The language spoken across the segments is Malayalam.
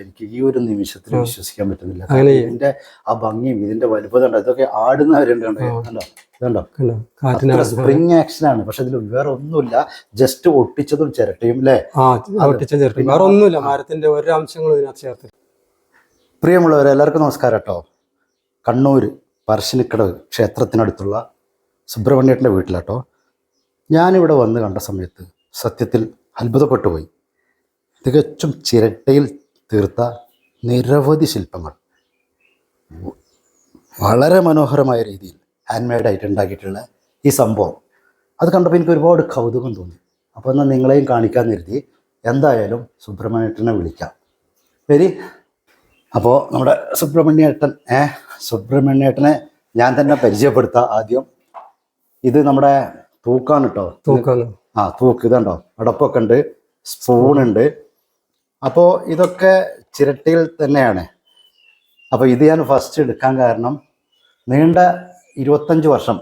എനിക്ക് ഈ ഒരു നിമിഷത്തിൽ വിശ്വസിക്കാൻ പറ്റുന്നില്ല. ഇതിന്റെ ആ ഭംഗിയും ഇതിന്റെ വലുപ്പത ഇതൊക്കെ ആടുന്നവരുണ്ടോ ഇതുണ്ടോ സ്പ്രിങ് ആക്ഷൻ ആണ്. പക്ഷെ ഇതിൽ വേറെ ഒന്നുമില്ല, ജസ്റ്റ് ഒട്ടിച്ചതും ചിരട്ടയും അല്ലേ? വേറെ ഒന്നുമില്ല, മരത്തിന്റെ ഒരു അംശങ്ങളും ഇതിനകത്ത് ചേർത്ത്. പ്രിയമുള്ളവരെ, എല്ലാവർക്കും നമസ്കാരം കേട്ടോ. കണ്ണൂർ പറശ്ശിനിക്കടവ് ക്ഷേത്രത്തിനടുത്തുള്ള സുബ്രഹ്മണ്യേട്ടൻ്റെ വീട്ടിലാട്ടോ. ഞാനിവിടെ വന്ന് കണ്ട സമയത്ത് സത്യത്തിൽ അത്ഭുതപ്പെട്ടു പോയി. തികച്ചും ചിരട്ടയിൽ തീർത്ത നിരവധി ശില്പങ്ങൾ വളരെ മനോഹരമായ രീതിയിൽ ഹാൻഡ് മെയ്ഡായിട്ട് ഉണ്ടാക്കിയിട്ടുള്ള ഈ സംഭവം അത് കണ്ടപ്പോൾ എനിക്ക് ഒരുപാട് കൗതുകം തോന്നി. അപ്പോൾ എന്നാൽ നിങ്ങളെയും കാണിക്കാൻ കരുതി എന്തായാലും സുബ്രഹ്മണ്യേട്ടനെ വിളിക്കാം. ശരി, അപ്പോൾ നമ്മുടെ സുബ്രഹ്മണ്യേട്ടനെ ഞാൻ തന്നെ പരിചയപ്പെടുത്താം. ആദ്യം ഇത് നമ്മുടെ തൂക്കാണ് കേട്ടോ. തൂക്ക് ഇതുണ്ടോ, അടപ്പൊക്കെ ഉണ്ട്, സ്പൂണുണ്ട്. അപ്പോൾ ഇതൊക്കെ ചിരട്ടയിൽ തന്നെയാണ്. അപ്പോൾ ഇത് ഞാൻ ഫസ്റ്റ് എടുക്കാൻ കാരണം നീണ്ട 25 വർഷം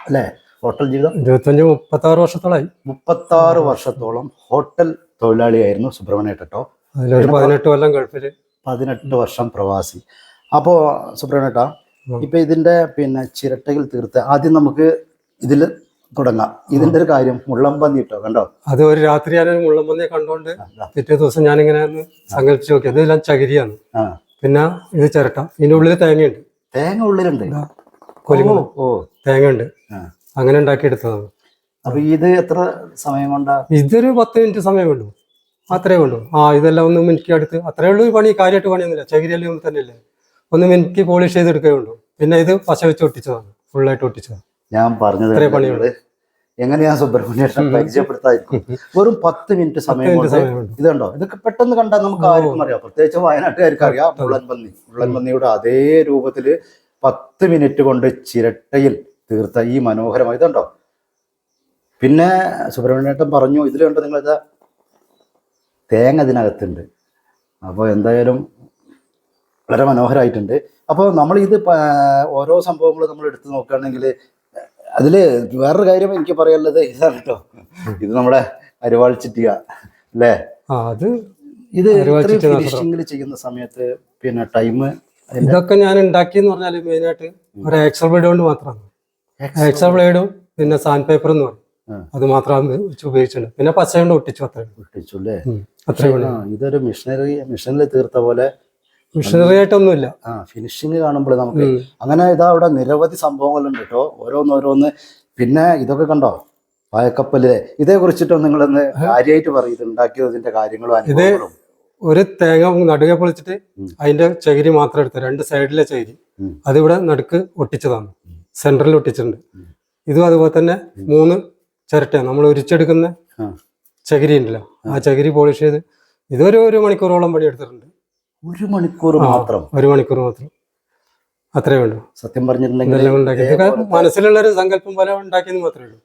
അല്ലേ ഹോട്ടൽ ജീവിതം? 36 വർഷത്തോളമായി. 36 വർഷത്തോളം ഹോട്ടൽ തൊഴിലാളിയായിരുന്നു സുബ്രഹ്മണ്യേട്ടൻ കേട്ടോ. 18 കൊല്ലം ഗൾഫില്, 18 വർഷം പ്രവാസി. അപ്പോൾ സുബ്രഹ്മണ്യേട്ടാ, ഇപ്പം ഇതിൻ്റെ ചിരട്ടയിൽ തീർത്ത് ആദ്യം നമുക്ക് ഇതിൽ തുടങ്ങാം. ഇതിന്റെ ഒരു കാര്യം മുള്ളംപന്നി ഇട്ടോ കണ്ടോ? അത് ഒരു രാത്രി ഞാൻ മുള്ളംപന്നിയെ കണ്ടോണ്ട് പിറ്റേ ദിവസം ഞാനിങ്ങനെ സങ്കല്പിച്ച് നോക്കി. അതെല്ലാം ചകിരിയാണ്. പിന്നെ ഇത് ചിരട്ട, ഇതിന്റെ ഉള്ളിൽ തേങ്ങയുണ്ട്. തേങ്ങ ഉള്ളിലുണ്ട്? തേങ്ങ ഉണ്ട്. അങ്ങനെ ഉണ്ടാക്കിയെടുത്തതാണ്. അപ്പൊ ഇത് എത്ര സമയം കൊണ്ടാ? ഇതൊരു 10 മിനിറ്റ് സമയം വേണ്ടു, അത്രേ വേണ്ടു. ഇതെല്ലാം ഒന്ന് മിനിറ്റ് അടുത്ത് അത്രേ ഉള്ളൂ. പണി കാര്യമായിട്ട് പണിയൊന്നുമില്ല. ചകിരിയെല്ലാം ഒന്നും തന്നെയല്ലേ, ഒന്ന് മിനിറ്റ് പോളിഷ് ചെയ്തെടുക്കേ ഉള്ളൂ. പിന്നെ ഇത് പശ വെച്ച് ഒട്ടിച്ചതാണ്, ഫുള്ളായിട്ട് ഒട്ടിച്ചതാണ്. ഞാൻ പറഞ്ഞത് എങ്ങനെയാ സുബ്രഹ്മണ്യേട്ടൻ പരിചയപ്പെടുത്താതിരിക്കും. വെറും 10 മിനിറ്റ് സമയം കൊണ്ട് ഇത് കണ്ടോ. ഇതൊക്കെ പെട്ടെന്ന് കണ്ടാൽ നമുക്ക് ആർക്കും അറിയാം, പ്രത്യേകിച്ച് വയനാട്ടുകാർക്ക് അറിയാം. മുള്ളൻപന്നിയുടെ അതേ രൂപത്തില് 10 മിനിറ്റ് കൊണ്ട് ചിരട്ടയിൽ തീർത്ത ഈ മനോഹരമായി ഇതുണ്ടോ. പിന്നെ സുബ്രഹ്മണ്യേട്ടൻ പറഞ്ഞു ഇതിൽ കണ്ടോ നിങ്ങളിത് തേങ്ങ ഇതിനകത്തുണ്ട്. അപ്പോൾ എന്തായാലും വളരെ മനോഹരമായിട്ടുണ്ട്. അപ്പോൾ നമ്മൾ ഇത് ഓരോ സംഭവങ്ങൾ നമ്മൾ എടുത്തു നോക്കുകയാണെങ്കിൽ അതിൽ വേറൊരു കാര്യം എനിക്ക് പറയാനുള്ളത് ഇതാണ് കേട്ടോ. ഇത് നമ്മുടെ അരിവാൾ ചിറ്റിക അല്ലേ? ഇത് ഫിനിഷിംഗിൽ ചെയ്യുന്ന സമയത്ത് ടൈം ഇതൊക്കെ ഞാൻ ഉണ്ടാക്കിയെന്ന് പറഞ്ഞാൽ മെയിനായിട്ട് ഒരു എക്സൽ ബ്ലേഡ് കൊണ്ട് മാത്രമാണ്. എക്സൽ ബ്ലേഡും പിന്നെ സാൻഡ് പേപ്പർ എന്ന് പറയും, അത് മാത്രമാണ് ഉപയോഗിച്ചിട്ടുണ്ട്. പിന്നെ പച്ച കൊണ്ട് ഒട്ടിച്ചു, ഒട്ടിച്ചു അല്ലേ? ഇതൊരു മിഷനറിൽ തീർത്ത പോലെ മിഷനറി ആയിട്ടൊന്നുമില്ല. ഫിനിഷിങ് കാണുമ്പോൾ നമുക്ക് അങ്ങനെ ഇതാ അവിടെ നിരവധി സംഭവങ്ങളുണ്ട് കേട്ടോ, ഓരോന്ന്. പിന്നെ ഇതൊക്കെ കണ്ടോ, പായക്കപ്പല്. ഇതേ കുറിച്ചിട്ടും നിങ്ങളൊന്ന് കാര്യമായിട്ട് പറയും, ഇത് ഉണ്ടാക്കിയതിന്റെ കാര്യങ്ങളും അനുഭവങ്ങളും. ഒരു തേങ്ങ നടുകെ പൊളിച്ചിട്ട് അതിന്റെ ചകിരി മാത്രം എടുത്ത് 2 സൈഡിലെ ചകിരി അതിവിടെ നടുക്ക് ഒട്ടിച്ചതാണ്, സെന്ററിൽ ഒട്ടിച്ചിട്ടുണ്ട്. ഇതും അതുപോലെ തന്നെ 3 ചിരട്ടയാണ് നമ്മൾ ഉരിച്ചെടുക്കുന്ന ചകിരി ഉണ്ടല്ലോ, ആ ചകിരി പോളിഷ് ചെയ്ത് ഇതൊരു 1 മണിക്കൂറോളം പണിയെടുത്തിട്ടുണ്ട്. 1 മണിക്കൂർ മാത്രം? 1 മണിക്കൂർ മാത്രം, അത്രേ വേണ്ടു. സത്യം പറഞ്ഞിട്ടുണ്ടെങ്കിൽ മനസ്സിലുള്ള ഒരു സങ്കല്പം പോലെ ഉണ്ടാക്കിയെന്ന് മാത്രമേ ഉള്ളൂ.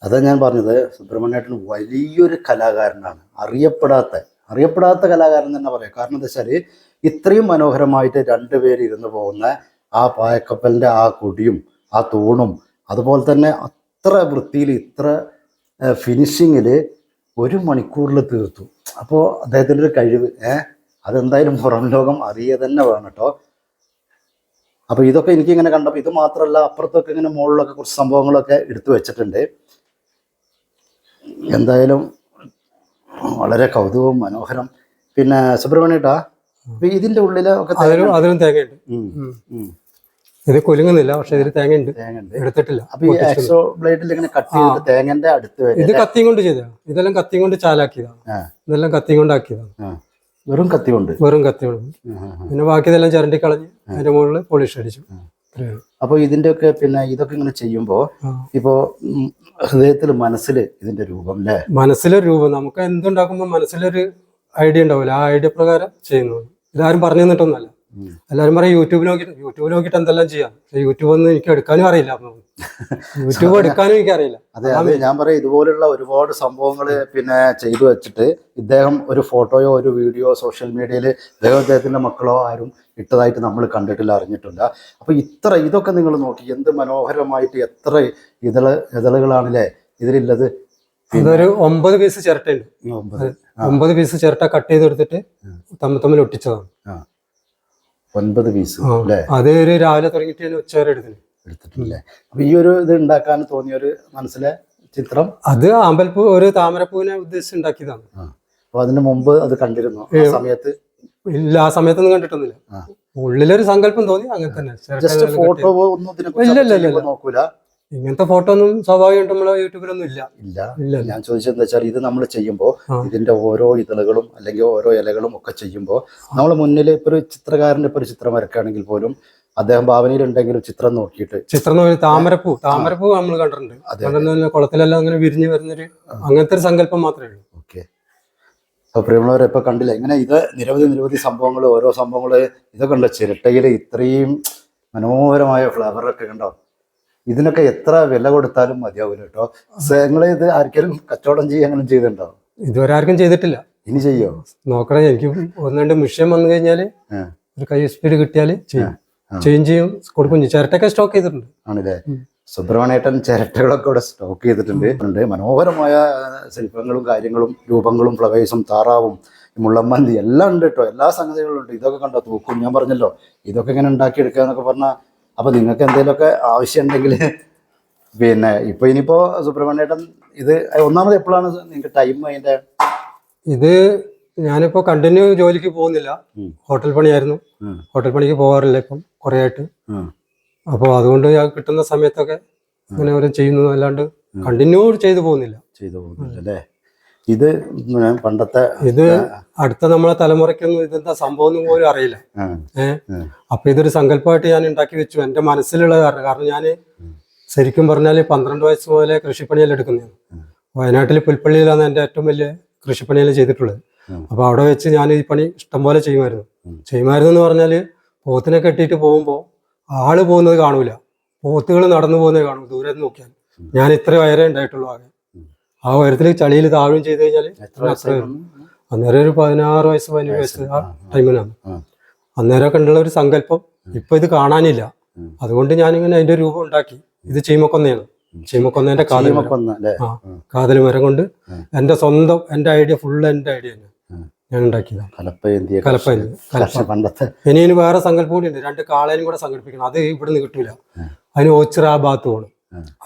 അതാ ഞാൻ പറഞ്ഞത്, സുബ്രഹ്മണ്യേട്ടൻ വലിയൊരു കലാകാരനാണ്, അറിയപ്പെടാത്ത കലാകാരൻ തന്നെ പറയാം. കാരണം എന്താ വെച്ചാൽ ഇത്രയും മനോഹരമായിട്ട് 2 പേര് ഇരുന്ന് പോകുന്ന ആ പായക്കപ്പലിന്റെ ആ കൊടിയും ആ തൂണും അതുപോലെ തന്നെ അത്ര വൃത്തിയിൽ ഇത്ര ഫിനിഷിങ്ങിൽ 1 മണിക്കൂറിൽ തീർത്തു. അപ്പോൾ അദ്ദേഹത്തിൻ്റെ ഒരു കഴിവ് അതെന്തായാലും പുറം ലോകം അറിയ തന്നെ വേണം കേട്ടോ. അപ്പോൾ ഇതൊക്കെ എനിക്കിങ്ങനെ കണ്ടപ്പോൾ ഇത് മാത്രമല്ല, അപ്പുറത്തൊക്കെ ഇങ്ങനെ മുകളിലൊക്കെ കുറച്ച് സംഭവങ്ങളൊക്കെ എടുത്തു വെച്ചിട്ടുണ്ട്. എന്തായാലും വളരെ കൗതുകവും മനോഹരം. പിന്നെ സുബ്രഹ്മണ്യേട്ടാ, ഇതിന്റെ ഉള്ളില് അതിലും തേങ്ങയുണ്ട്. ഇത് കൊലുങ്ങുന്നില്ല, പക്ഷെ ഇതിൽ തേങ്ങയുണ്ട്, എടുത്തിട്ടില്ല. അപ്പൊ ഈ എക്സോ ബ്ലേഡിൽ ഇങ്ങനെ കട്ട് ചെയ്തിട്ട് തേങ്ങന്റെ അടുത്ത് വരെ ഇത് കത്തിയും കൊണ്ട് ചെയ്തതാണ്. ഇതെല്ലാം കത്തിയും കൊണ്ട് ചാലാക്കിയതാണ്, ഇതെല്ലാം കത്തിയും കൊണ്ട് ആക്കിയതാണ്. വെറും കത്തി കൊണ്ട്? വെറും കത്തി കൊണ്ട്. പിന്നെ ബാക്കി ഇതെല്ലാം ചരണ്ടി കളഞ്ഞ് അതിന്റെ മുകളിൽ പോളിഷ് അടിച്ചു. അപ്പൊ ഇതിന്റെ ഒക്കെ ഇതൊക്കെ ഇങ്ങനെ ചെയ്യുമ്പോ ഇപ്പോ ഹൃദയത്തിൽ മനസ്സിൽ ഇതിന്റെ രൂപം അല്ലേ? മനസ്സിലൊരു രൂപം, നമുക്ക് എന്തുണ്ടാക്കുമ്പോ മനസ്സിലൊരു ഐഡിയ ഉണ്ടാവില്ല, ആ ഐഡിയ പ്രകാരം ചെയ്യുന്നു. ഇതാരും പറഞ്ഞു തന്നിട്ടൊന്നുമല്ല. എല്ലാവരും പറയും യൂട്യൂബ് നോക്കിയിട്ട് എന്തെല്ലാം ചെയ്യാം. യൂട്യൂബ് ഒന്നും എനിക്ക് എടുക്കാനും അറിയില്ല, യൂട്യൂബ് എടുക്കാനും എനിക്കറിയില്ല. അതെ, ഞാൻ പറയാം ഇതുപോലുള്ള ഒരുപാട് സംഭവങ്ങൾ ചെയ്തു വെച്ചിട്ട് ഇദ്ദേഹം ഒരു ഫോട്ടോയോ ഒരു വീഡിയോ സോഷ്യൽ മീഡിയയിൽ അദ്ദേഹത്തിന്റെ മക്കളോ ആരും ഇട്ടതായിട്ട് നമ്മൾ കണ്ടിട്ടില്ല, അറിഞ്ഞിട്ടില്ല. അപ്പൊ ഇതൊക്കെ നിങ്ങൾ നോക്കി എന്ത് മനോഹരമായിട്ട് എത്ര ഇതളുകളാണല്ലേ ഇതിലുള്ളത്. ഇതൊരു 9 പീസ് ചിരട്ടയുണ്ട്. 9 പീസ് ചിരട്ട കട്ട് ചെയ്തെടുത്തിട്ട് തമ്മിൽ ഒട്ടിച്ചതാണ്. 9 പീസ് ആ, അല്ലേ അത് ഒരു രാവിലെ തുടങ്ങിയിട്ട് ഉച്ചവരെ എടുത്തിന്. എടുത്തിട്ടില്ലേ? അപ്പൊ ഈ ഒരു ഇത് ഉണ്ടാക്കാൻ തോന്നിയ ഒരു മനസ്സിലെ ചിത്രം അത് അമ്പൽപ്പൂ ഒരു താമരപ്പൂവിനെ ഉദ്ദേശിച്ച് ഉണ്ടാക്കിയതാണ്. അപ്പൊ അതിന് മുമ്പ് അത് കണ്ടിരുന്നു ആ സമയത്ത്? ഇല്ല, ആ സമയത്തൊന്നും കണ്ടിട്ടൊന്നുമില്ല. ഉള്ളിലൊരു സങ്കല്പം തോന്നി, അങ്ങനെ തന്നെ. ജസ്റ്റ് ഫോട്ടോ ഒന്നും ഇതിനെ നോക്കൂല? ഇങ്ങനത്തെ ഫോട്ടോ ഒന്നും സ്വാഭാവികമായിട്ട് നമ്മളെ യൂട്യൂബിലൊന്നും ഇല്ല. ഇല്ല. ഞാൻ ചോദിച്ചത് എന്താ വെച്ചാൽ ഇത് നമ്മൾ ചെയ്യുമ്പോൾ ഇതിന്റെ ഓരോ ഇതളുകളും അല്ലെങ്കിൽ ഓരോ ഇലകളും ഒക്കെ ചെയ്യുമ്പോൾ നമ്മൾ മുന്നിൽ ഇപ്പൊ ഒരു ചിത്രകാരന്റെ ഇപ്പൊ ഒരു ചിത്രം വരക്കുകയാണെങ്കിൽ പോലും അദ്ദേഹം ഭാവനയിൽ ഉണ്ടെങ്കിലും ചിത്രം നോക്കിയിട്ട് താമരപ്പൂ നമ്മൾ കണ്ടിട്ടുണ്ട്. കുളത്തിലെല്ലാം അങ്ങനെ വിരിഞ്ഞു വരുന്നൊരു അങ്ങനത്തെ ഒരു സങ്കല്പം മാത്രമേ ഉള്ളൂ. ഓക്കെ. അപ്പൊ പ്രിയമുള്ളവരെ ഇപ്പൊ കണ്ടില്ല ഇങ്ങനെ ഇത് നിരവധി സംഭവങ്ങൾ, ഓരോ സംഭവങ്ങള് ഇതൊക്കെ ഉണ്ടോ ചിരട്ടയിൽ ഇത്രയും മനോഹരമായ ഫ്ലവറൊക്കെ കണ്ടോ? ഇതിനൊക്കെ എത്ര വില കൊടുത്താലും മതിയാവില്ല കേട്ടോ. നിങ്ങൾ ഇത് ആർക്കെങ്കിലും കച്ചവടം അങ്ങനെ ചെയ്തിട്ടുണ്ടോ? ഇതുവരെ ആർക്കും ചെയ്തിട്ടില്ല. ഇനി ചെയ്യോ? നോക്കണേ. എനിക്ക് 1-2 മിഷ്യൻ വന്നു കഴിഞ്ഞാല് ഒരു കൈ സ്പീഡ് കിട്ടിയാല് ചെയ്യും കൊടുക്കും. ചിരട്ടയൊക്കെ സ്റ്റോക്ക് ചെയ്തിട്ടുണ്ട്. ആണല്ലേ? സുബ്രഹ്മണ്യേട്ടൻ ചിരട്ടകളൊക്കെ ഇവിടെ സ്റ്റോക്ക് ചെയ്തിട്ടുണ്ട്. മനോഹരമായ ശില്പങ്ങളും കാര്യങ്ങളും രൂപങ്ങളും ഫ്ലവേഴ്സും താറാവും മുള്ളമ്മന്തി എല്ലാം ഉണ്ട് കേട്ടോ. എല്ലാ സംഗതികളും ഉണ്ട്. ഇതൊക്കെ കണ്ടോ തൂക്കും. ഞാൻ പറഞ്ഞല്ലോ ഇതൊക്കെ ഇങ്ങനെ ഉണ്ടാക്കിയെടുക്കുക എന്നൊക്കെ പറഞ്ഞാൽ. അപ്പൊ നിങ്ങൾക്ക് എന്തെങ്കിലുമൊക്കെ ആവശ്യം ഉണ്ടെങ്കിൽ പിന്നെ ഇനിയിപ്പോ സുബ്രഹ്മണ്യേട്ടൻ ഇത് ഒന്നാമത് എപ്പോഴാണ് നിങ്ങൾക്ക് ടൈം അതിന്റെ? ഇത് ഞാനിപ്പോ കണ്ടിന്യൂ ജോലിക്ക് പോകുന്നില്ല. ഹോട്ടൽ പണിയായിരുന്നു. ഹോട്ടൽ പണിക്ക് പോകാറില്ല ഇപ്പം കുറെ ആയിട്ട്. അപ്പോൾ അതുകൊണ്ട് ഞാൻ കിട്ടുന്ന സമയത്തൊക്കെ അങ്ങനെ ഓരോ ചെയ്യുന്നു, അല്ലാണ്ട് കണ്ടിന്യൂ ചെയ്തു പോകുന്നില്ല. അല്ലേ? ഇത് പണ്ടത്തെ ഇത് അടുത്ത നമ്മളെ തലമുറയ്ക്കൊന്നും ഇതെന്താ സംഭവം ഒന്നും പോലും അറിയില്ല. അപ്പൊ ഇതൊരു സങ്കല്പമായിട്ട് ഞാൻ ഉണ്ടാക്കി വെച്ചു എന്റെ മനസ്സിലുള്ള കാരണം ഞാൻ ശരിക്കും പറഞ്ഞാല് 12 വയസ്സ് മുതലേ കൃഷിപ്പണിയെല്ലാം എടുക്കുന്നതാണ്. വയനാട്ടിൽ പുൽപ്പള്ളിയിലാണ് എന്റെ ഏറ്റവും വലിയ കൃഷിപ്പണിയെല്ലാം ചെയ്തിട്ടുള്ളത്. അപ്പൊ അവിടെ വെച്ച് ഞാൻ ഈ പണി ഇഷ്ടംപോലെ ചെയ്യുമായിരുന്നു എന്ന് പറഞ്ഞാല് പോത്തിനെ കെട്ടിയിട്ട് പോകുമ്പോ ആള് പോകുന്നത് കാണൂല, പോത്തുകൾ നടന്നു പോകുന്നത് കാണും ദൂരെ നോക്കിയാൽ. ഞാൻ ഇത്ര വയറേ ഉണ്ടായിട്ടുള്ളൂ ആകെ. ആ ഉയരത്തിൽ ചളിയിൽ താഴുകയും ചെയ്ത് കഴിഞ്ഞാല് അന്നേരം ഒരു 16 വയസ്സ് 17 വയസ്സ് ആ ടൈമിനാണ്. അന്നേരമൊക്കെ ഉള്ള ഒരു സങ്കല്പം ഇപ്പൊ ഇത് കാണാനില്ല. അതുകൊണ്ട് ഞാനിങ്ങനെ അതിന്റെ രൂപം ഉണ്ടാക്കി. ഇത് ചീമക്കൊന്നയാണ്. ചീമക്കൊന്നേന്റെ കാതൽ മരം കൊണ്ട് എന്റെ സ്വന്തം എന്റെ ഐഡിയ ഫുള്ള് എന്റെ ഐഡിയ തന്നെ ഞാൻ ഉണ്ടാക്കിയതാണ്. ഇനി വേറെ സങ്കല്പം കൂടി ഉണ്ട്. 2 കാളേനും കൂടെ സങ്കല്പിക്കണം. അത് ഇവിടെ നിന്ന് കിട്ടൂല. അതിന് ഓച്ചിറ ആ ഭാഗത്ത് പോകണം.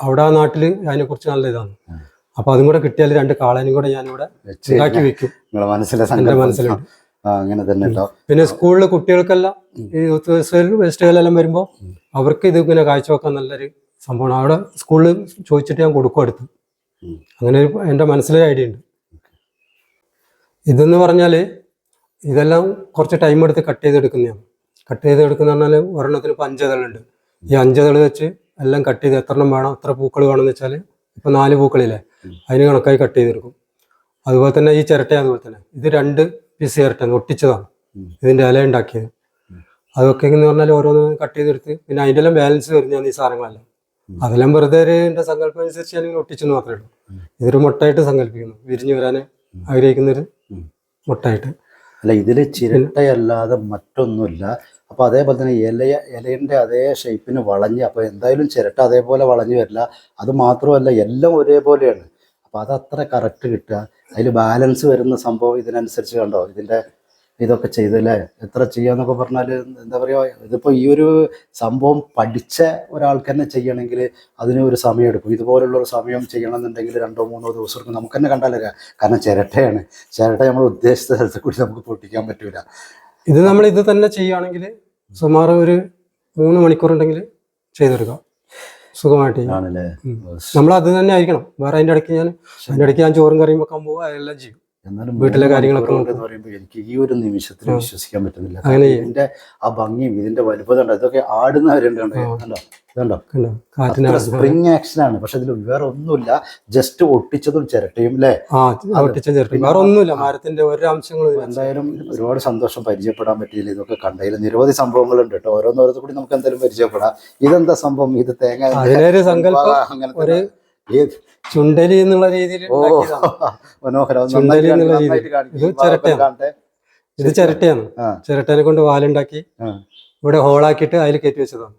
അവിടെ ആ നാട്ടില് അതിനെ കുറിച്ച് നല്ല ഇതാണ്. അപ്പൊ അതും കൂടെ കിട്ടിയാൽ 2 കാളേനും കൂടെ ഞാനിവിടെ ഉണ്ടാക്കി വെക്കും. എന്റെ മനസ്സിലുണ്ട്. അങ്ങനെ തന്നെ. പിന്നെ സ്കൂളിലെ കുട്ടികൾക്കെല്ലാം ഈ ഫെസ്റ്റിവലെല്ലാം വരുമ്പോൾ അവർക്ക് ഇത് ഇങ്ങനെ കാഴ്ചവെക്കാൻ നല്ലൊരു സംഭവമാണ്. അവിടെ സ്കൂളിൽ ചോദിച്ചിട്ട് ഞാൻ കൊടുക്കും അടുത്ത്. അങ്ങനെ എൻ്റെ മനസ്സിലൊരു ഐഡിയ ഉണ്ട്. ഇതെന്ന് പറഞ്ഞാൽ ഇതെല്ലാം കുറച്ച് ടൈം എടുത്ത് കട്ട് ചെയ്തെടുക്കുന്നതാണ്. കട്ട് ചെയ്തെടുക്കുന്ന പറഞ്ഞാൽ ഒരെണ്ണത്തിന് ഇപ്പോൾ 5 ഇതളുണ്ട്. ഈ 5 ഇതൾ വെച്ച് എല്ലാം കട്ട് ചെയ്ത് എത്ര എണ്ണം വേണം, എത്ര പൂക്കൾ വേണമെന്ന് വെച്ചാൽ ഇപ്പൊ 4 പൂക്കളില്ലേ, അതിന് കണക്കായി കട്ട് ചെയ്തെടുക്കും. അതുപോലെ തന്നെ ഈ ചിരട്ട അതുപോലെ തന്നെ ഇത് 2 പീസ് ചിരട്ടയാണ്, ഒട്ടിച്ചതാണ് ഇതിന്റെ ഇല ഉണ്ടാക്കിയത്. അതൊക്കെ എന്ന് പറഞ്ഞാൽ ഓരോന്ന് കട്ട് ചെയ്തെടുത്ത് പിന്നെ അതിൻ്റെ എല്ലാം ബാലൻസ് വരുന്നതാണ് ഈ സാധനങ്ങളെല്ലാം. അതെല്ലാം വെറുതെ എന്റെ സങ്കല്പം അനുസരിച്ച് ഞാൻ ഒട്ടിച്ചെന്ന് മാത്രമേ ഉള്ളൂ. ഇതൊരു മുട്ടായിട്ട് സങ്കല്പിക്കുന്നു, വിരിഞ്ഞു വരാൻ ആഗ്രഹിക്കുന്നൊരു മുട്ടായിട്ട്. അല്ല, ഇതില് ചിരട്ടയല്ലാതെ മറ്റൊന്നുമില്ല. അപ്പൊ അതേപോലെ തന്നെ ഇലയുടെ അതേ ഷേപ്പിന് വളഞ്ഞ്, അപ്പൊ എന്തായാലും ചിരട്ട അതേപോലെ വളഞ്ഞു വരില്ല. അത് മാത്രമല്ല എല്ലാം ഒരേപോലെയാണ്. അപ്പൊ അതത്ര കറക്റ്റ് കിട്ടുക, അതിൽ ബാലൻസ് വരുന്ന സംഭവം ഇതിനനുസരിച്ച് കണ്ടോ. ഇതിന്റെ ഇതൊക്കെ ചെയ്തല്ലേ എത്ര ചെയ്യാന്നൊക്കെ പറഞ്ഞാൽ എന്താ പറയുക, ഇതിപ്പോ ഈ ഒരു സംഭവം പഠിച്ച ഒരാൾക്ക് തന്നെ ചെയ്യണമെങ്കിൽ അതിന് ഒരു സമയം എടുക്കും. ഇതുപോലുള്ള ഒരു സമയം ചെയ്യണമെന്നുണ്ടെങ്കിൽ 2-3 ദിവസം എടുക്കും. നമുക്ക് തന്നെ കണ്ടാലേ, കാരണം ചിരട്ടയാണ്. ചിരട്ട നമ്മൾ ഉദ്ദേശിച്ച സ്ഥലത്ത് കൂടി നമുക്ക് പൊട്ടിക്കാൻ പറ്റൂല. ഇത് നമ്മൾ ഇത് തന്നെ ചെയ്യുകയാണെങ്കിൽ സുമാർ ഒരു 3 മണിക്കൂറുണ്ടെങ്കിൽ ചെയ്തെടുക്കാം സുഖമായിട്ട്. നമ്മൾ അത് തന്നെ ആയിരിക്കണം. വേറെ അതിൻ്റെ ഇടയ്ക്ക് ഞാൻ ചോറും കറിയും വെക്കാൻ പോകുക, അതെല്ലാം ചെയ്യും. എന്നാലും വീട്ടിലെ കാര്യങ്ങളൊക്കെ പറയുമ്പോൾ എനിക്ക് ഈ ഒരു നിമിഷത്തിൽ വിശ്വസിക്കാൻ പറ്റുന്നില്ല. ഇതിന്റെ ആ ഭംഗിയും ഇതിന്റെ വലുപ്പത ഉണ്ടോ, ഇതൊക്കെ ആടുന്നവരുണ്ട്. ഇതുണ്ടോ, സ്പ്രിങ് ആക്ഷൻ ആണ്. പക്ഷെ ഇതിൽ വേറെ ഒന്നുമില്ല, ജസ്റ്റ് ഒട്ടിച്ചതും ചിരട്ടയും അല്ലേ? വേറെ ഒന്നുമില്ല, മരത്തിന്റെ ഓരോ അംശങ്ങളും. എന്തായാലും ഒരുപാട് സന്തോഷം, പരിചയപ്പെടാൻ പറ്റിയില്ല. ഇതൊക്കെ കണ്ടതിൽ നിരവധി സംഭവങ്ങളുണ്ട് കേട്ടോ. ഓരോന്നോരത്ത് കൂടി നമുക്ക് എന്തായാലും പരിചയപ്പെടാം. ഇതെന്താ സംഭവം? ഇത് തേങ്ങ അങ്ങനെ ചുണ്ടലി എന്നുള്ള രീതിയിൽ മനോഹരം. ഇത് ചിരട്ടയാണ്. ചിരട്ടനെ കൊണ്ട് വാലുണ്ടാക്കി ഇവിടെ ഹോളാക്കിയിട്ട് അതിൽ കയറ്റി വെച്ചതാണ്.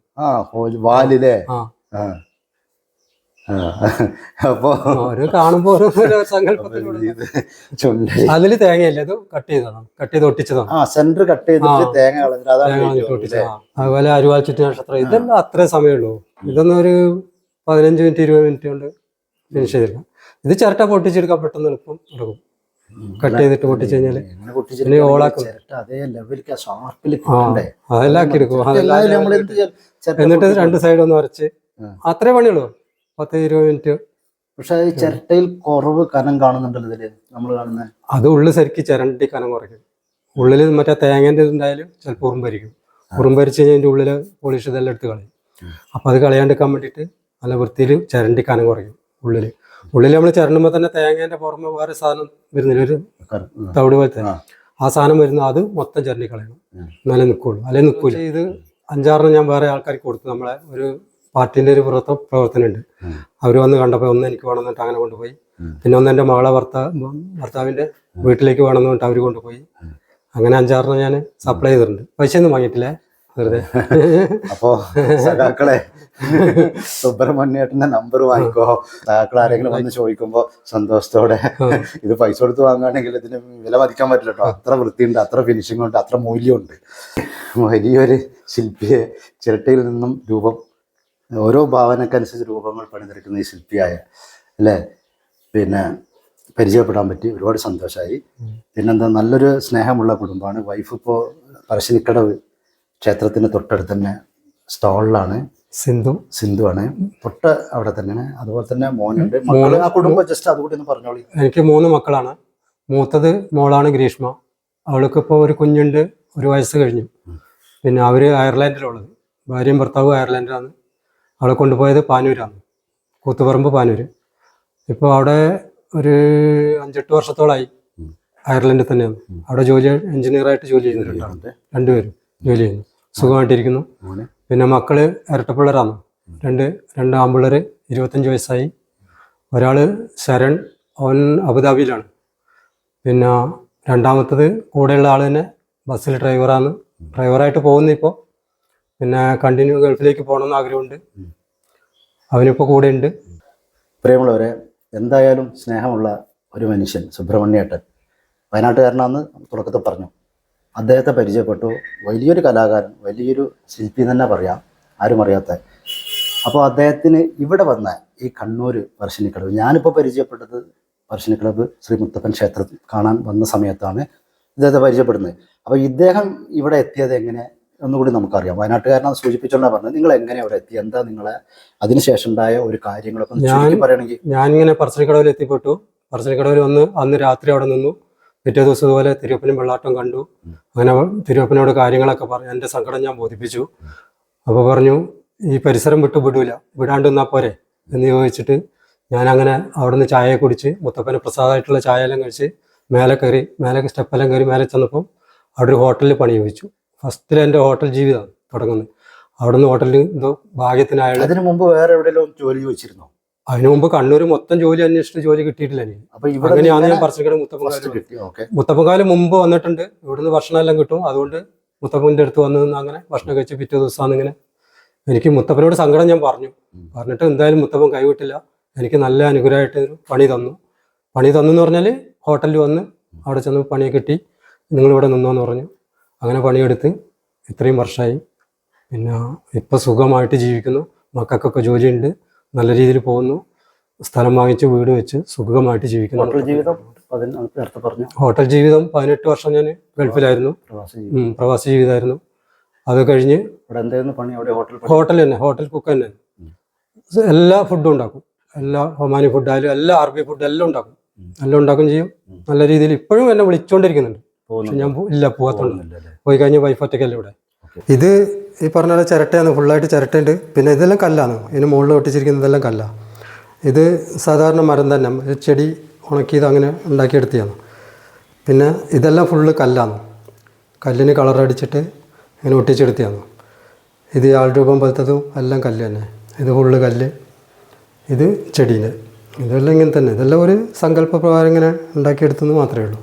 വാലില്ലേ? അപ്പോ ഓരോ കാണുമ്പോൾ ഓരോ സങ്കല്പത്തിലൂടെ ഇത് ചുണ്ട അതില് തേങ്ങയല്ല, ഇത് കട്ട് ചെയ്ത് ഒട്ടിച്ചതാണ്. സെന്റർ കട്ട് ചെയ്തിട്ട് തേങ്ങ കളഞ്ഞിട്ട് അതാണ് ഒട്ടിച്ചതാണ്. അതുപോലെ അരുവാൾ ചുറ്റി നക്ഷത്രം, ഇതെല്ലാം അത്രേ സമയമുള്ളൂ. ഇതൊന്നും ഒരു 15 മിനിറ്റ് 20 മിനിറ്റ് കൊണ്ട് ഫിനിഷ് ചെയ്തെടുക്കാം. ഇത് ചിരട്ട പൊട്ടിച്ചെടുക്കാൻ പെട്ടെന്ന് എളുപ്പം നടക്കും. കട്ട് ചെയ്തിട്ട് പൊട്ടിച്ചു കഴിഞ്ഞാല് പിന്നെ ഓളാക്കും. അതേ ലെവലിക്ക് ഷാർപ്പിൽ അതെല്ലാം ആക്കി എടുക്കും. എന്നിട്ട് 2 സൈഡ് ഒന്ന് വരച്ച് അത്രേ പണിയുള്ളൂ. 10-20 മിനിറ്റ്. പക്ഷെ ഈ ചിരട്ടയിൽ കുറവ് കനം കാണുന്നുണ്ടല്ലോ ഇതില് നമ്മൾ കാണുന്നത്. അത് ഉള്ളിൽ ശരിക്കും ചിരണ്ടി കനം കുറയ്ക്കും. ഉള്ളിൽ മറ്റേ തേങ്ങേൻ്റെ ഉണ്ടായാലും ചിലപ്പോൾ ഉറുമ്പരിക്കും. ഉറുമ്പരിച്ച് കഴിഞ്ഞാൽ അതിൻ്റെ ഉള്ളിൽ പോളിഷ് ഇതെല്ലാം എടുത്ത് കളയും. അപ്പം അത് കളയാണ്ടിരിക്കാൻ വേണ്ടിയിട്ട് നല്ല വൃത്തിയിൽ ചിരണ്ടി കനം കുറയ്ക്കും. ഉള്ളിൽ നമ്മൾ ചിരണ്ടുമ്പോൾ തന്നെ തേങ്ങേൻ്റെ പുറമെ വേറെ സാധനം വരുന്നില്ല, ഒരു തവിട് പോലത്തെ ആ സാധനം വരുന്ന അത് മൊത്തം ചിരണ്ടി കളയണം, എന്നാലേ നിൽക്കുള്ളൂ, അല്ലെങ്കിൽ നിൽക്കൂല. ഇത് 5-6 ഞാൻ വേറെ ആൾക്കാർക്ക് കൊടുത്തു. നമ്മളെ ഒരു പാർട്ടിൻ്റെ ഒരു പ്രവർത്തനം ഉണ്ട്. അവർ വന്ന് കണ്ടപ്പോൾ ഒന്ന് എനിക്ക് വേണമെന്ന് പറഞ്ഞിട്ട് അങ്ങനെ കൊണ്ടുപോയി. പിന്നെ ഒന്ന് എൻ്റെ മകളെ ഭർത്താവിൻ്റെ വീട്ടിലേക്ക് വേണമെന്ന് പറഞ്ഞിട്ട് അവർ കൊണ്ടുപോയി. അങ്ങനെ 5-6 ഞാൻ സപ്ലൈ ചെയ്തിട്ടുണ്ട്. പൈസ ഒന്നും വാങ്ങിയിട്ടില്ലേ, വെറുതെ. അപ്പോ സഖാക്കളെ സുബ്രഹ്മണ്യേട്ടന്റെ നമ്പർ വാങ്ങിക്കോ. സഖാക്കൾ ആരെങ്കിലും വന്ന് ചോദിക്കുമ്പോ സന്തോഷത്തോടെ, ഇത് പൈസ കൊടുത്ത് വാങ്ങുകയാണെങ്കിൽ ഇതിന് വില മതിക്കാൻ പറ്റില്ല കേട്ടോ. അത്ര വൃത്തിയുണ്ട്, അത്ര ഫിനിഷിംഗ് ഉണ്ട്, അത്ര മൂല്യമുണ്ട്. വലിയൊരു ശില്പിയെ ചിരട്ടയിൽ നിന്നും ഓരോ ഭാവനക്കനുസരിച്ച് രൂപങ്ങൾ പണിതെടുക്കുന്ന ഈ ശില്പിയായ അല്ലേ പിന്നെ പരിചയപ്പെടാൻ പറ്റി. ഒരുപാട് സന്തോഷമായി. പിന്നെന്താ, നല്ലൊരു സ്നേഹമുള്ള കുടുംബമാണ്. വൈഫ് ഇപ്പോൾ പറശ്ശിനിക്കടവ് ക്ഷേത്രത്തിന് തൊട്ടടുത്ത് തന്നെ സ്റ്റാളിലാണ്. സിന്ധു ആണ്, തൊട്ട് അവിടെ തന്നെയാണ്. അതുപോലെ തന്നെ മോനുണ്ട്. ആ കുടുംബം ജസ്റ്റ് അതുകൂടി ഒന്ന് പറഞ്ഞോളി. എനിക്ക് 3 മക്കളാണ്. മൂത്തത് മോളാണ് ഗ്രീഷ്മ. അവൾക്ക് ഇപ്പോൾ ഒരു കുഞ്ഞുണ്ട്, 1 വയസ്സ് കഴിഞ്ഞു. പിന്നെ അവർ അയർലാൻഡിലുള്ളത്, ഭാര്യയും ഭർത്താവും അയർലാൻഡിലാണ്. അവളെ കൊണ്ടുപോയത് പാനൂരാണ്, കൂത്തുപറമ്പ് പാനൂര്. ഇപ്പോൾ അവിടെ ഒരു 5-8 വർഷത്തോളമായി അയർലൻഡിൽ തന്നെയാണ്. അവിടെ എഞ്ചിനീയറായിട്ട് ജോലി ചെയ്യുന്നുണ്ട്. 2 പേരും ജോലി ചെയ്യുന്നു, സുഖമായിട്ടിരിക്കുന്നു. പിന്നെ മക്കള് ഇരട്ടപ്പിള്ളേരാണ്, 2 ആൺപിള്ളേർ, 25 വയസ്സായി. ഒരാൾ ശരൺ, അവൻ അബുദാബിയിലാണ്. പിന്നെ രണ്ടാമത്തത് കൂടെയുള്ള ആൾ തന്നെ ബസ്സിൽ ഡ്രൈവറായിട്ട് പോകുന്നു ഇപ്പോൾ. പിന്നെ കണ്ടിന്യൂ ഗൾഫിലേക്ക് പോകണമെന്ന് ആഗ്രഹമുണ്ട്. അവനിപ്പോൾ കൂടെ ഉണ്ട്. പ്രിയമുള്ളവരെ, എന്തായാലും സ്നേഹമുള്ള ഒരു മനുഷ്യൻ സുബ്രഹ്മണ്യേട്ടൻ, വയനാട്ടുകാരനാണെന്ന് തുടക്കത്തിൽ പറഞ്ഞു. അദ്ദേഹത്തെ പരിചയപ്പെട്ടു. വലിയൊരു കലാകാരൻ, വലിയൊരു ശില്പി തന്നെ പറയാം, ആരും അറിയാത്ത. അപ്പോൾ അദ്ദേഹത്തിന് ഇവിടെ വന്ന ഈ കണ്ണൂർ പറശ്ശിനിക്കടവ്, ഞാനിപ്പോൾ പരിചയപ്പെട്ടത് പറശ്ശിനിക്കടവ് ശ്രീ മുത്തപ്പൻ ക്ഷേത്രം കാണാൻ വന്ന സമയത്താണ് ഇദ്ദേഹത്തെ പരിചയപ്പെടുന്നത്. അപ്പോൾ ഇദ്ദേഹം ഇവിടെ എത്തിയത് എങ്ങനെ ഒന്നുകൂടി നമുക്കറിയാം. വയനാട്ടുകാരനാണ് സൂചിപ്പിച്ചോണ്ടാണ് പറഞ്ഞത്. നിങ്ങൾ എങ്ങനെ അവിടെ എത്തി, എന്താ നിങ്ങളെ അതിനുശേഷം ഉണ്ടായ ഒരു കാര്യങ്ങളൊക്കെ പറയണമെങ്കിൽ. ഞാനിങ്ങനെ പറശ്ശിനിക്കടവിൽ എത്തിപ്പെട്ടു. പറശ്ശിനിക്കടവിൽ വന്ന് അന്ന് രാത്രി അവിടെ നിന്നു. പിറ്റേ ദിവസം ഇതുപോലെ തിരുവപ്പനും വെള്ളാട്ടം കണ്ടു. അങ്ങനെ തിരുവപ്പനോട് കാര്യങ്ങളൊക്കെ പറഞ്ഞു, എൻ്റെ സങ്കടം ഞാൻ ബോധിപ്പിച്ചു. അപ്പോൾ പറഞ്ഞു, ഈ പരിസരം വിടാണ്ട് നിന്നാൽ പോരെ എന്ന് ചോദിച്ചിട്ട് ഞാനങ്ങനെ അവിടെ നിന്ന് ചായ കുടിച്ച് മുത്തപ്പന് പ്രസാദമായിട്ടുള്ള ചായ എല്ലാം കഴിച്ച് മേലെ സ്റ്റെപ്പെല്ലാം കയറി മേലെ ചെന്നപ്പോൾ അവിടെ ഒരു ഹോട്ടലിൽ പണി ചോദിച്ചു. ഫസ്റ്റിൽ എൻ്റെ ഹോട്ടൽ ജീവിതമാണ് തുടങ്ങുന്നത്. അവിടെ നിന്ന് ഹോട്ടലിൽ എന്തോ ഭാഗ്യത്തിനായാലും. അതിന് മുമ്പ് വേറെ എവിടെയെങ്കിലും ജോലി ചോദിച്ചിരുന്നോ? അതിനു മുമ്പ് കണ്ണൂർ മൊത്തം ജോലി അന്വേഷിച്ചിട്ട് ജോലി കിട്ടിയിട്ടില്ല എനിക്ക്. അങ്ങനെയാണ് ഞാൻ പറശ്ശിനിക്കടവ് മുത്തപ്പൻകാലം മുമ്പ് വന്നിട്ടുണ്ട്. ഇവിടുന്ന് ഭക്ഷണം എല്ലാം കിട്ടും, അതുകൊണ്ട് മുത്തപ്പൻ്റെ അടുത്ത് വന്ന് നിന്ന് അങ്ങനെ ഭക്ഷണം കഴിച്ച് പിറ്റേ ദിവസമാണ് ഇങ്ങനെ. എനിക്ക് മുത്തപ്പനോട് സങ്കടം ഞാൻ പറഞ്ഞിട്ട് എന്തായാലും മുത്തപ്പൻ കൈവിട്ടില്ല. എനിക്ക് നല്ല അനുഗ്രഹമായിട്ട് ഒരു പണി തന്നു എന്ന് പറഞ്ഞാൽ ഹോട്ടലിൽ വന്ന് അവിടെ ചെന്ന് പണി കിട്ടി, നിങ്ങളിവിടെ നിന്നോന്ന് പറഞ്ഞു. അങ്ങനെ പണിയെടുത്ത് ഇത്രയും വർഷമായി. പിന്നെ ഇപ്പം സുഖമായിട്ട് ജീവിക്കുന്നു, മക്കൾക്കൊക്കെ ജോലിയുണ്ട്, നല്ല രീതിയിൽ പോകുന്നു. സ്ഥലം വാങ്ങിച്ച് വീട് വെച്ച് സുഖമായിട്ട് ജീവിക്കുന്നു. ഹോട്ടൽ ജീവിതം 18 വർഷം ഞാൻ ഗൾഫിലായിരുന്നു, പ്രവാസി ജീവിതമായിരുന്നു. അത് കഴിഞ്ഞ് ഹോട്ടൽ കുക്ക് തന്നെ. എല്ലാ ഫുഡും ഉണ്ടാക്കും, എല്ലാ ഒമാനി ഫുഡായാലും എല്ലാ അറബി ഫുഡ് എല്ലാം ഉണ്ടാക്കും ചെയ്യും നല്ല രീതിയിൽ. ഇപ്പോഴും എന്നെ വിളിച്ചുകൊണ്ടിരിക്കുന്നുണ്ട്, പക്ഷെ ഞാൻ പോകാത്തോണ്ട്. പോയി കഴിഞ്ഞ് വൈഫ് ഒറ്റയ്ക്കല്ല ഇവിടെ. ഇത് ഈ പറഞ്ഞ പോലെ ചിരട്ടയാണ്, ഫുള്ളായിട്ട് ചിരട്ടയുണ്ട്. പിന്നെ ഇതെല്ലാം കല്ലാണ്, ഇതിന് മുകളിൽ ഒട്ടിച്ചിരിക്കുന്നതെല്ലാം കല്ലാണ്. ഇത് സാധാരണ മരം തന്നെ, ചെടി ഉണക്കിയത് അങ്ങനെ ഉണ്ടാക്കിയെടുത്തതാണ്. പിന്നെ ഇതെല്ലാം ഫുള്ള് കല്ലാണ്, കല്ലിന് കളറടിച്ചിട്ട് ഇങ്ങനെ ഒട്ടിച്ചെടുത്തതാണ്. ഇത് ആൾരൂപം പോലത്തതും എല്ലാം കല്ല് തന്നെ. ഇത് ഫുള്ള് കല്ല്, ഇത് ചെടീൻ്റെ. ഇതെല്ലാം ഇങ്ങനെ തന്നെ, ഇതെല്ലാം ഒരു സങ്കല്പപ്രകാരം ഇങ്ങനെ ഉണ്ടാക്കിയെടുത്തെന്ന് മാത്രമേ ഉള്ളൂ.